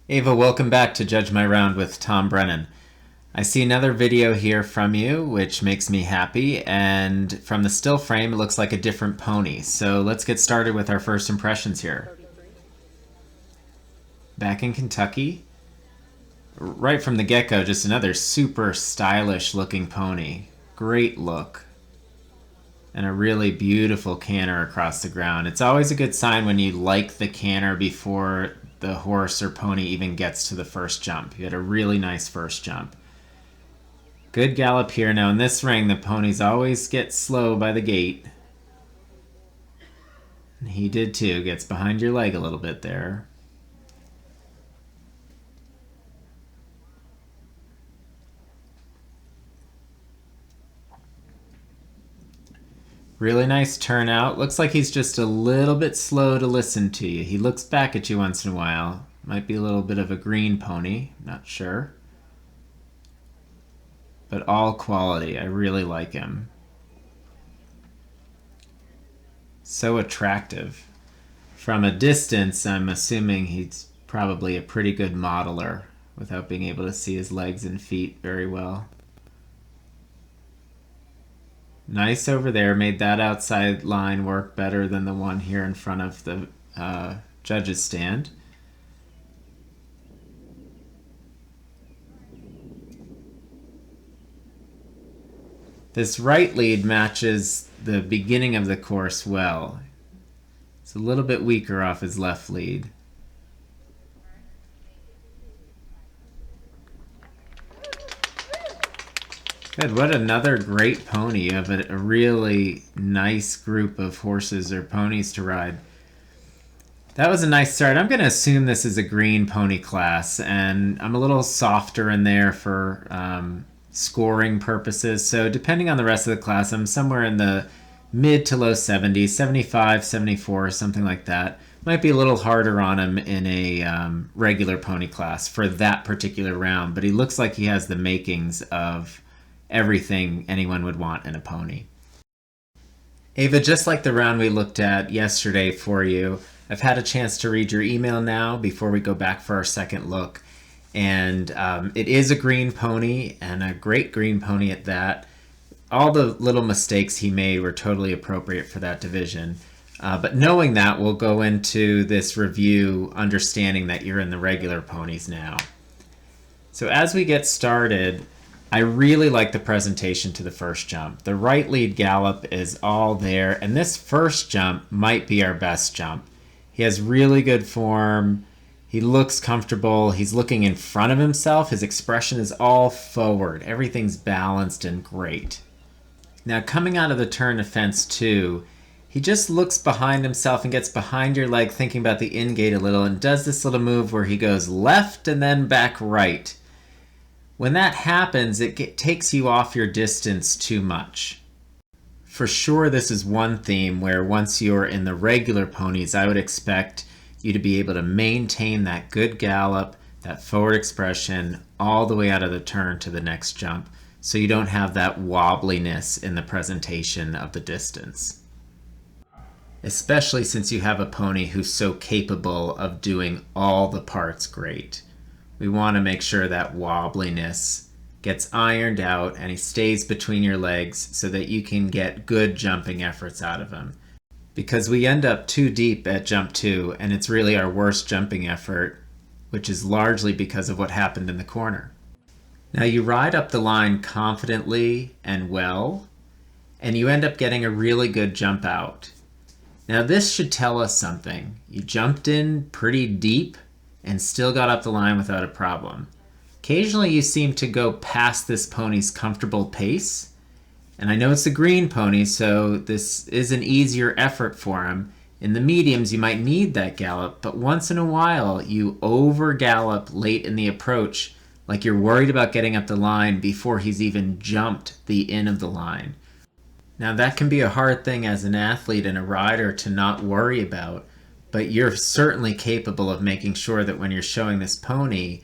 Ava, welcome back to Judge My Round with Tom Brennan. I see another video here from you, which makes me happy, and from the still frame, it looks like a different pony. So let's get started with our first impressions here. Back in Kentucky, right from the get-go, just another super stylish looking pony. Great look. And a really beautiful canter across the ground. It's always a good sign when you like the canter before the horse or pony even gets to the first jump. You had a really nice first jump. Good gallop here. Now in this ring, the ponies always get slow by the gate. And he did too. Gets behind your leg a little bit there. Really nice turnout. Looks like he's just a little bit slow to listen to you. He looks back at you once in a while. Might be a little bit of a green pony. Not sure. But all quality. I really like him. So attractive. From a distance, I'm assuming he's probably a pretty good modeler without being able to see his legs and feet very well. Nice over there. Made that outside line work better than the one here in front of the judge's stand. This right lead matches the beginning of the course well. It's a little bit weaker off his left lead. Good. What another great pony. You have a really nice group of horses or ponies to ride. That was a nice start. I'm going to assume this is a green pony class, and I'm a little softer in there for scoring purposes. So depending on the rest of the class, I'm somewhere in the mid to low 70s, 75, 74, something like that. Might be a little harder on him in a regular pony class for that particular round, but he looks like he has the makings of everything anyone would want in a pony. Ava, just like the round we looked at yesterday for you, I've had a chance to read your email now before we go back for our second look. And it is a green pony, and a great green pony at that. All the little mistakes he made were totally appropriate for that division. But knowing that, we'll go into this review understanding that you're in the regular ponies now. So as we get started, I really like the presentation to the first jump. The right lead gallop is all there, and this first jump might be our best jump. He has really good form. He looks comfortable. He's looking in front of himself. His expression is all forward. Everything's balanced and great. Now, coming out of the turn to fence 2, he just looks behind himself and gets behind your leg, thinking about the in-gate a little, and does this little move where he goes left and then back right. When that happens, it takes you off your distance too much. For sure, this is one theme where once you're in the regular ponies, I would expect you to be able to maintain that good gallop, that forward expression, all the way out of the turn to the next jump, so you don't have that wobbliness in the presentation of the distance. Especially since you have a pony who's so capable of doing all the parts great. We want to make sure that wobbliness gets ironed out and he stays between your legs so that you can get good jumping efforts out of him. Because we end up too deep at jump 2, and it's really our worst jumping effort, which is largely because of what happened in the corner. Now you ride up the line confidently and well, and you end up getting a really good jump out. Now this should tell us something. You jumped in pretty deep and still got up the line without a problem. Occasionally you seem to go past this pony's comfortable pace, and I know it's a green pony, so this is an easier effort for him. In the mediums, you might need that gallop, but once in a while you over gallop late in the approach, like you're worried about getting up the line before he's even jumped the in of the line. Now that can be a hard thing as an athlete and a rider to not worry about, but you're certainly capable of making sure that when you're showing this pony,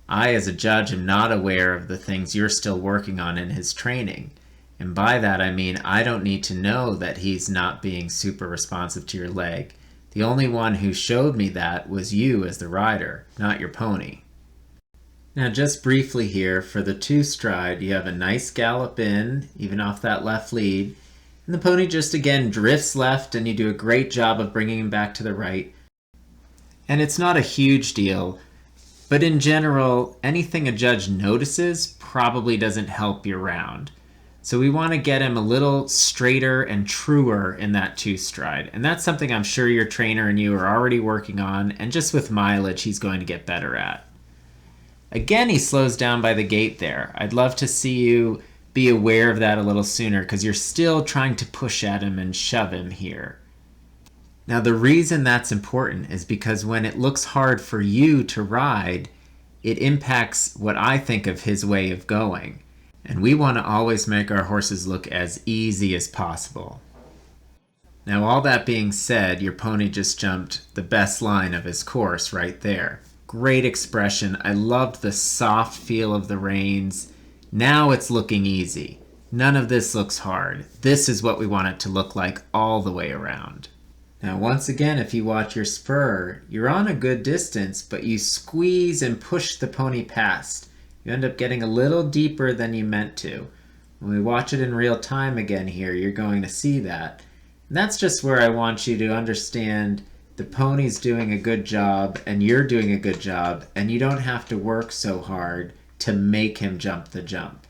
I as a judge am not aware of the things you're still working on in his training. And by that I mean I don't need to know that he's not being super responsive to your leg. The only one who showed me that was you as the rider, not your pony. Now just briefly here, for the 2-stride, you have a nice gallop in, even off that left lead, and the pony just again drifts left and you do a great job of bringing him back to the right. And it's not a huge deal, but in general, anything a judge notices probably doesn't help your round. So we want to get him a little straighter and truer in that 2-stride. And that's something I'm sure your trainer and you are already working on, and just with mileage, he's going to get better at. Again, he slows down by the gate there. I'd love to see you be aware of that a little sooner because you're still trying to push at him and shove him here. Now, the reason that's important is because when it looks hard for you to ride, it impacts what I think of his way of going. And we want to always make our horses look as easy as possible. Now, all that being said, your pony just jumped the best line of his course right there. Great expression. I loved the soft feel of the reins. Now it's looking easy. None of this looks hard. This is what we want it to look like all the way around. Now, once again, if you watch your spur, you're on a good distance, but you squeeze and push the pony past. You end up getting a little deeper than you meant to. When we watch it in real time again here, you're going to see that. And that's just where I want you to understand the pony's doing a good job and you're doing a good job, and you don't have to work so hard to make him jump the jump.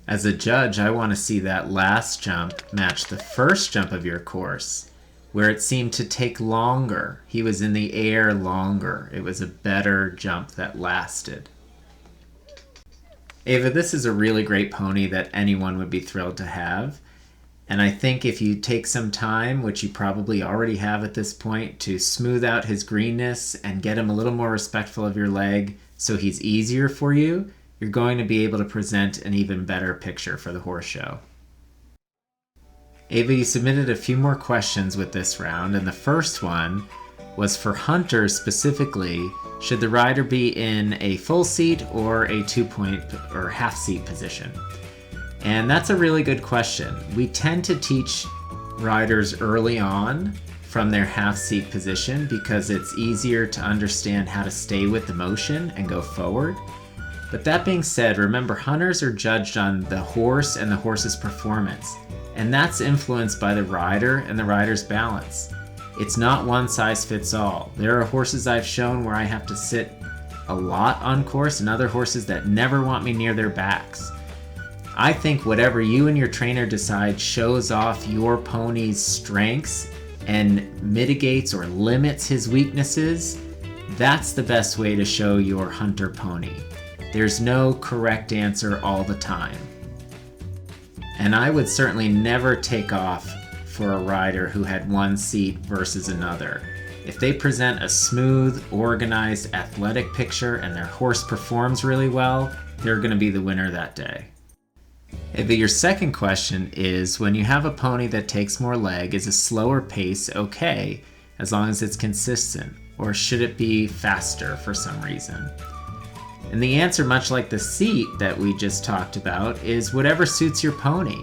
As a judge, I want to see that last jump match the first jump of your course, where it seemed to take longer. He was in the air longer. It was a better jump that lasted. Ava, this is a really great pony that anyone would be thrilled to have. And I think if you take some time, which you probably already have at this point, to smooth out his greenness and get him a little more respectful of your leg so he's easier for you, you're going to be able to present an even better picture for the horse show. Ava, you submitted a few more questions with this round, and the first one was for hunters specifically. Should the rider be in a full seat or a 2-point or half seat position? And that's a really good question. We tend to teach riders early on from their half seat position because it's easier to understand how to stay with the motion and go forward. But that being said, remember, hunters are judged on the horse and the horse's performance, and that's influenced by the rider and the rider's balance. It's not one size fits all. There are horses I've shown where I have to sit a lot on course, and other horses that never want me near their backs. I think whatever you and your trainer decide shows off your pony's strengths and mitigates or limits his weaknesses. That's the best way to show your hunter pony. There's no correct answer all the time. And I would certainly never take off for a rider who had one seat versus another. If they present a smooth, organized, athletic picture and their horse performs really well, they're going to be the winner that day. But your second question is, when you have a pony that takes more leg, is a slower pace okay as long as it's consistent, or should it be faster for some reason? And the answer, much like the seat that we just talked about, is whatever suits your pony.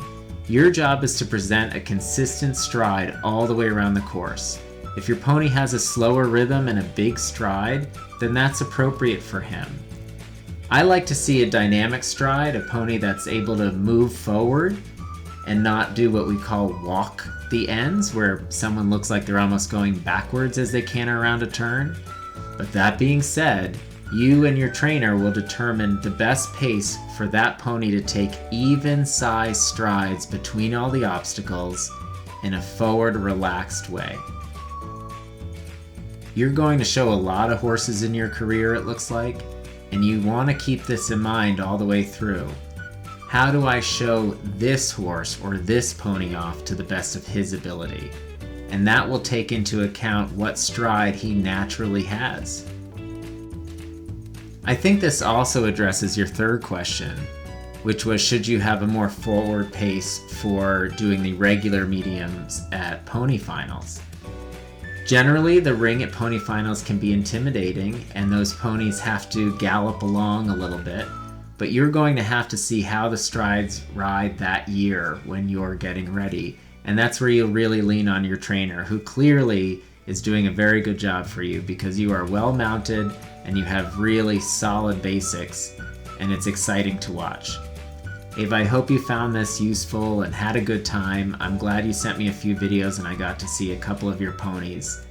Your job is to present a consistent stride all the way around the course. If your pony has a slower rhythm and a big stride, then that's appropriate for him. I like to see a dynamic stride, a pony that's able to move forward and not do what we call walk the ends, where someone looks like they're almost going backwards as they canter around a turn. But that being said, you and your trainer will determine the best pace for that pony to take even-sized strides between all the obstacles in a forward, relaxed way. You're going to show a lot of horses in your career, it looks like, and you want to keep this in mind all the way through. How do I show this horse or this pony off to the best of his ability? And that will take into account what stride he naturally has. I think this also addresses your third question, which was, should you have a more forward pace for doing the regular mediums at pony finals? Generally, the ring at pony finals can be intimidating, and those ponies have to gallop along a little bit, but you're going to have to see how the strides ride that year when you're getting ready, and that's where you'll really lean on your trainer, who clearly is doing a very good job for you because you are well mounted and you have really solid basics, and it's exciting to watch. Ava, I hope you found this useful and had a good time. I'm glad you sent me a few videos and I got to see a couple of your ponies.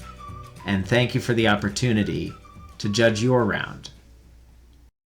And thank you for the opportunity to judge your round.